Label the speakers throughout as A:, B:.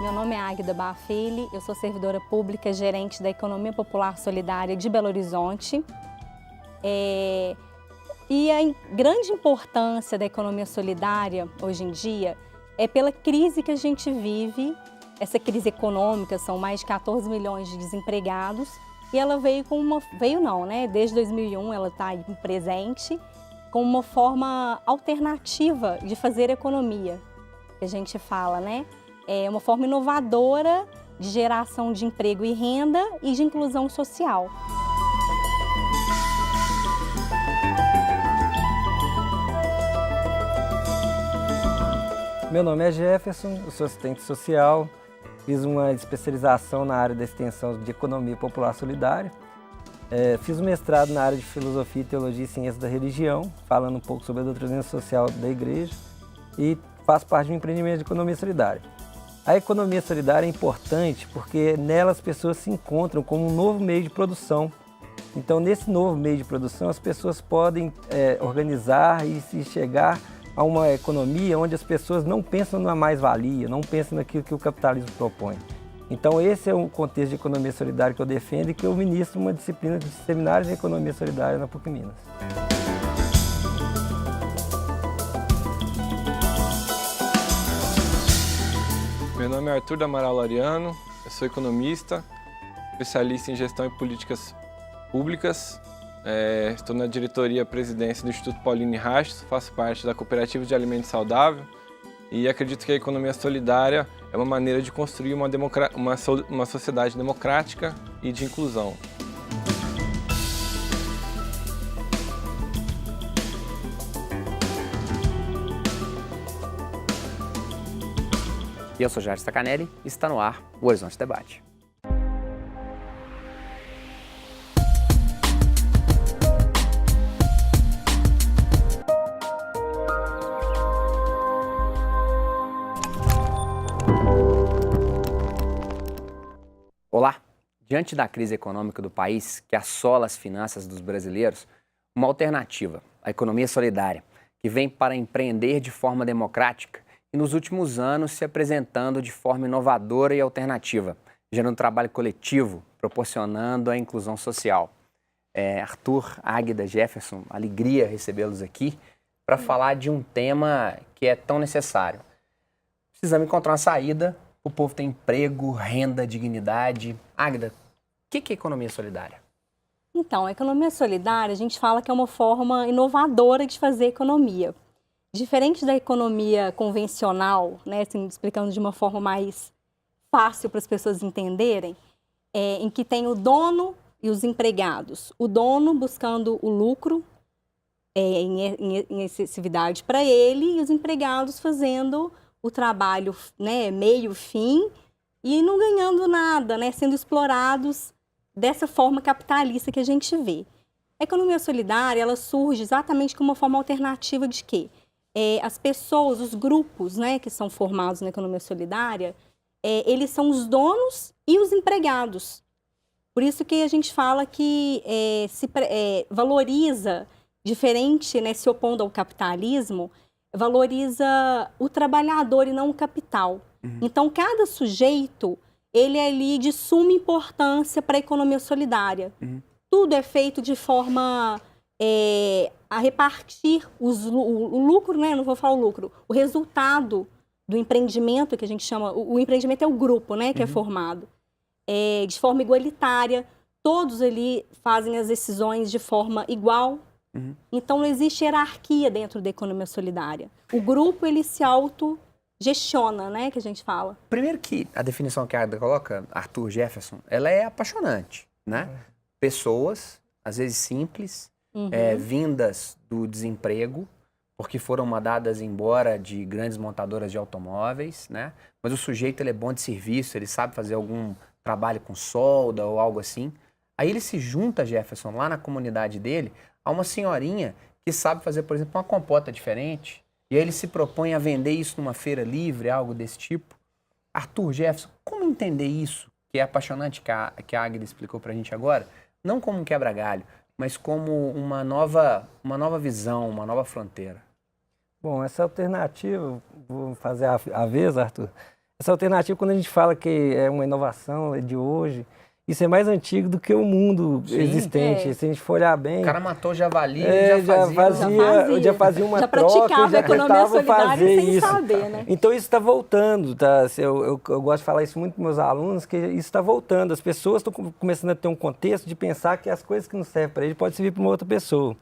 A: Meu nome é Águida Bafili, eu sou servidora pública gerente da Economia Popular Solidária de Belo Horizonte. E a grande importância da economia solidária hoje em dia é pela crise que a gente vive, essa crise econômica, são mais de 14 milhões de desempregados, e ela veio com desde 2001 ela está aí presente, com uma forma alternativa de fazer economia, que a gente fala, né? É uma forma inovadora de geração de emprego e renda e de inclusão social.
B: Meu nome é Jefferson, eu sou assistente social, fiz uma especialização na área da extensão de Economia Popular Solidária, fiz um mestrado na área de Filosofia, Teologia e Ciência da Religião, falando um pouco sobre a doutrina social da Igreja, e faço parte de um empreendimento de Economia Solidária. A economia solidária é importante porque nela as pessoas se encontram como um novo meio de produção. Então, nesse novo meio de produção, as pessoas podem organizar e se chegar a uma economia onde as pessoas não pensam na mais-valia, não pensam naquilo que o capitalismo propõe. Então, esse é o contexto de economia solidária que eu defendo e que eu ministro uma disciplina de seminários de economia solidária na PUC Minas.
C: Meu nome é Arthur Amaral Lariano, eu sou economista, especialista em gestão e políticas públicas. Estou na diretoria presidência do Instituto Pauline Rastos, faço parte da Cooperativa de Alimento Saudável e acredito que a economia solidária é uma maneira de construir uma sociedade democrática e de inclusão.
D: Eu sou Jair Stacanelli e está no ar o Horizonte Debate. Olá! Diante da crise econômica do país que assola as finanças dos brasileiros, uma alternativa, a economia solidária, que vem para empreender de forma democrática e nos últimos anos se apresentando de forma inovadora e alternativa, gerando trabalho coletivo, proporcionando a inclusão social. Arthur, Águida, Jefferson, alegria recebê-los aqui para falar de um tema que é tão necessário. Precisamos encontrar uma saída, o povo tem emprego, renda, dignidade. Águida, o que é economia solidária?
A: Então, a economia solidária, a gente fala que é uma forma inovadora de fazer economia. Diferente da economia convencional, né, assim, explicando de uma forma mais fácil para as pessoas entenderem, em que tem o dono e os empregados. O dono buscando o lucro em excessividade para ele e os empregados fazendo o trabalho, né, meio-fim e não ganhando nada, né, sendo explorados dessa forma capitalista que a gente vê. A economia solidária, ela surge exatamente como uma forma alternativa de quê? As pessoas, os grupos, né, que são formados na economia solidária, eles são os donos e os empregados. Por isso que a gente fala que valoriza, diferente, né, se opondo ao capitalismo, valoriza o trabalhador e não o capital. Então, cada sujeito, ele é ali de suma importância para a economia solidária. Tudo é feito de forma a repartir o lucro, né? Não vou falar o lucro, o resultado do empreendimento, que a gente chama, o empreendimento é o grupo, né, que é formado, de forma igualitária, todos ali fazem as decisões de forma igual. Então não existe hierarquia dentro da economia solidária. O grupo, ele se autogestiona, né, que a gente fala.
D: Primeiro que a definição que a Águida coloca, Arthur, Jefferson, ela é apaixonante, né? Pessoas, às vezes simples, vindas do desemprego, porque foram mandadas embora de grandes montadoras de automóveis, né? Mas o sujeito, ele é bom de serviço, ele sabe fazer algum trabalho com solda ou algo assim. Aí ele se junta, Jefferson, lá na comunidade dele, a uma senhorinha que sabe fazer, por exemplo, uma compota diferente, e aí ele se propõe a vender isso numa feira livre, algo desse tipo. Arthur, Jefferson, como entender isso, que é apaixonante, que a Águida explicou pra gente agora, não como um quebra-galho, mas como uma nova visão, uma nova fronteira?
B: Bom, essa alternativa, vou fazer a vez, Arthur. Essa alternativa, quando a gente fala que é uma inovação, é de hoje, isso é mais antigo do que o mundo existente. Se a gente for olhar bem...
D: O cara matou javali
B: já fazia uma
A: já
B: troca,
A: praticava a economia solidária sem
B: isso.
A: saber, né?
B: Então isso está voltando, tá? Eu gosto de falar isso muito com meus alunos, que isso está voltando. As pessoas estão começando a ter um contexto de pensar que as coisas que não servem para ele podem servir para uma outra pessoa.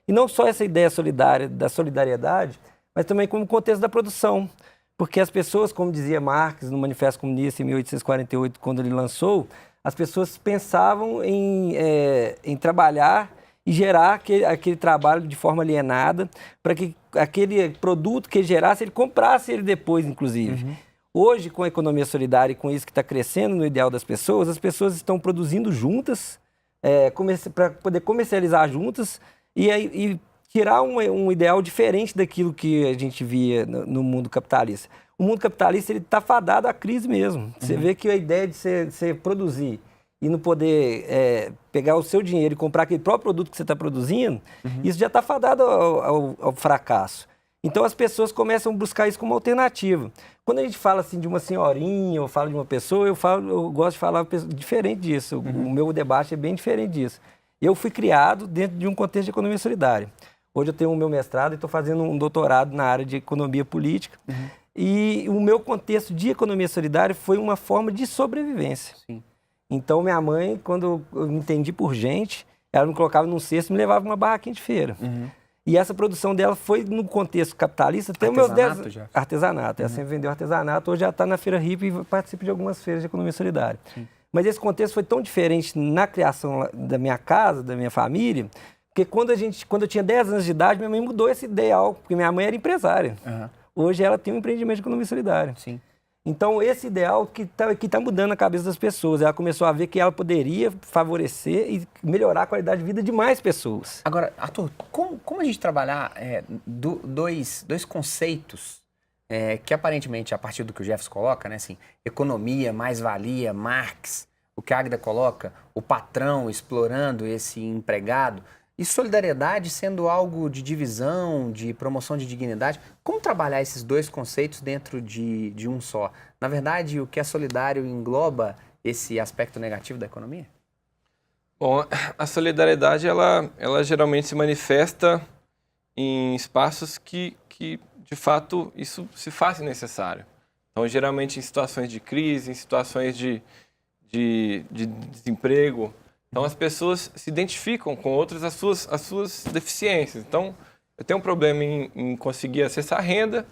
B: E não só essa ideia solidária, da solidariedade, mas também como contexto da produção. Porque as pessoas, como dizia Marx no Manifesto Comunista em 1848, quando ele lançou, as pessoas pensavam em trabalhar e gerar aquele trabalho de forma alienada para que aquele produto que ele gerasse, ele comprasse ele depois, inclusive. Uhum. Hoje, com a economia solidária e com isso que está crescendo no ideal das pessoas, as pessoas estão produzindo juntas, para poder comercializar juntas e tirar um ideal diferente daquilo que a gente via no mundo capitalista. O mundo capitalista está fadado à crise mesmo. Você vê que a ideia de você produzir e não poder pegar o seu dinheiro e comprar aquele próprio produto que você está produzindo, isso já está fadado ao fracasso. Então as pessoas começam a buscar isso como alternativa. Quando a gente fala assim de uma senhorinha ou fala de uma pessoa, eu gosto de falar diferente disso. O meu debate é bem diferente disso. Eu fui criado dentro de um contexto de economia solidária. Hoje eu tenho o meu mestrado e estou fazendo um doutorado na área de economia política. E o meu contexto de economia solidária foi uma forma de sobrevivência. Sim. Então, minha mãe, quando eu me entendi por gente, ela me colocava num cesto e me levava uma barraquinha de feira. E essa produção dela foi no contexto capitalista. Até
D: artesanato já?
B: Artesanato. Ela sempre vendeu artesanato. Hoje já está na Feira Hippie e participa de algumas feiras de economia solidária. Sim. Mas esse contexto foi tão diferente na criação da minha casa, da minha família, porque quando eu tinha 10 anos de idade, minha mãe mudou esse ideal, porque minha mãe era empresária. Hoje ela tem um empreendimento de economia solidária. Sim. Então, esse ideal que tá mudando a cabeça das pessoas. Ela começou a ver que ela poderia favorecer e melhorar a qualidade de vida de mais pessoas.
D: Agora, Arthur, como a gente trabalhar dois conceitos que aparentemente, a partir do que o Jefferson coloca, né, assim, economia, mais-valia, Marx, o que a Águida coloca, o patrão explorando esse empregado, e solidariedade sendo algo de divisão, de promoção de dignidade. Como trabalhar esses dois conceitos dentro de um só? Na verdade, o que é solidário engloba esse aspecto negativo da economia?
C: Bom, a solidariedade, ela geralmente se manifesta em espaços que, de fato, isso se faz necessário. Então, geralmente em situações de crise, em situações de desemprego. Então, as pessoas se identificam com outras as suas deficiências. Então, eu tenho um problema em conseguir acessar a renda,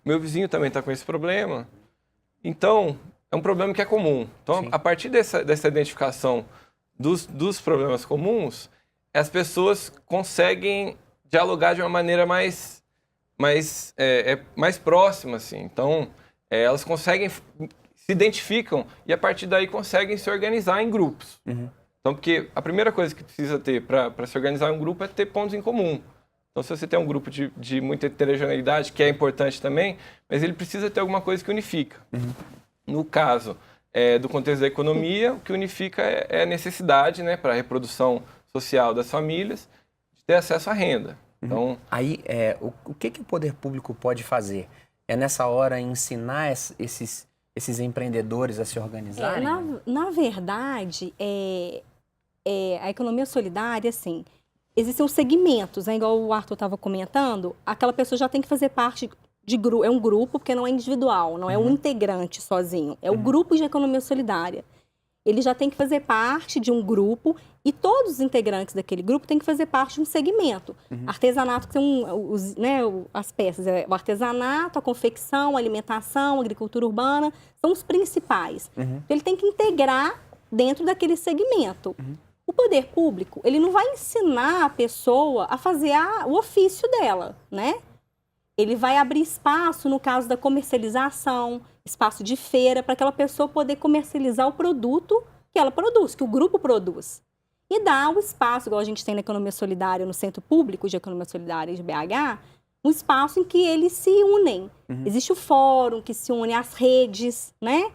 C: meu vizinho também está com esse problema. Então, é um problema que é comum. Então, a partir dessa identificação dos problemas comuns, as pessoas conseguem dialogar de uma maneira mais próxima, assim. Então, elas conseguem, se identificam e, a partir daí, conseguem se organizar em grupos. Então, porque a primeira coisa que precisa ter para se organizar em um grupo é ter pontos em comum. Então, se você tem um grupo de muita heterogeneidade, que é importante também, mas ele precisa ter alguma coisa que unifica. No caso do contexto da economia, o que unifica é a necessidade, né, para a reprodução social das famílias, de ter acesso à renda. Então,
D: aí, o que o poder público pode fazer? É nessa hora ensinar esses empreendedores a se organizarem?
A: Na verdade, a economia solidária, assim, existem os segmentos, né? Igual o Arthur estava comentando, aquela pessoa já tem que fazer parte de grupo, é um grupo, porque não é individual, não é um integrante sozinho, é o grupo de economia solidária. Ele já tem que fazer parte de um grupo e todos os integrantes daquele grupo têm que fazer parte de um segmento. Artesanato, que são as peças, o artesanato, a confecção, a alimentação, a agricultura urbana, são os principais. Ele tem que integrar dentro daquele segmento. O poder público, ele não vai ensinar a pessoa a fazer o ofício dela, né? Ele vai abrir espaço, no caso da comercialização, espaço de feira, para aquela pessoa poder comercializar o produto que ela produz, que o grupo produz. E dar o espaço, igual a gente tem na economia solidária, no Centro Público de Economia Solidária de BH, um espaço em que eles se unem. Existe o fórum que se une às redes, né?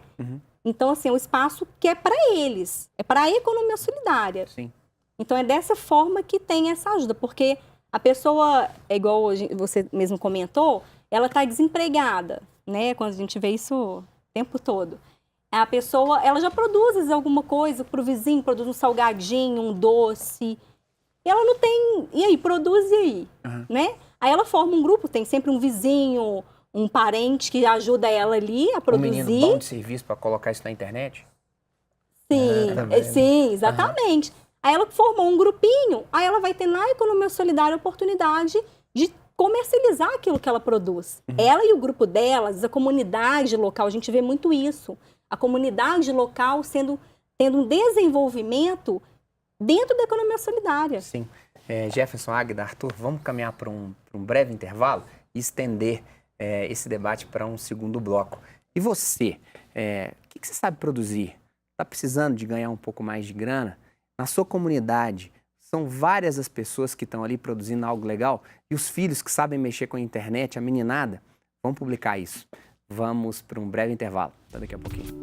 A: Então, assim, é um espaço que é para eles, é para a economia solidária. Sim. Então, é dessa forma que tem essa ajuda, porque a pessoa, igual você mesmo comentou, ela está desempregada, né? Quando a gente vê isso tempo todo. A pessoa, ela já produz às vezes, alguma coisa para o vizinho, produz um salgadinho, um doce. E ela não tem... E aí, produz e aí? Né? Aí ela forma um grupo, tem sempre um vizinho, um parente que ajuda ela ali a produzir.
D: Um menino bom de serviço para colocar isso na internet?
A: Sim, sim, exatamente. Aí ela formou um grupinho, aí ela vai ter na economia solidária a oportunidade de comercializar aquilo que ela produz. Ela e o grupo delas, a comunidade local, a gente vê muito isso. A comunidade local tendo um desenvolvimento dentro da economia solidária.
D: Sim. Jefferson, Águida, Arthur, vamos caminhar para um breve intervalo e estender esse debate para um segundo bloco. E você, o que você sabe produzir? Está precisando de ganhar um pouco mais de grana? Na sua comunidade, são várias as pessoas que estão ali produzindo algo legal e os filhos que sabem mexer com a internet, a meninada, vão publicar isso. Vamos para um breve intervalo. Até daqui a pouquinho.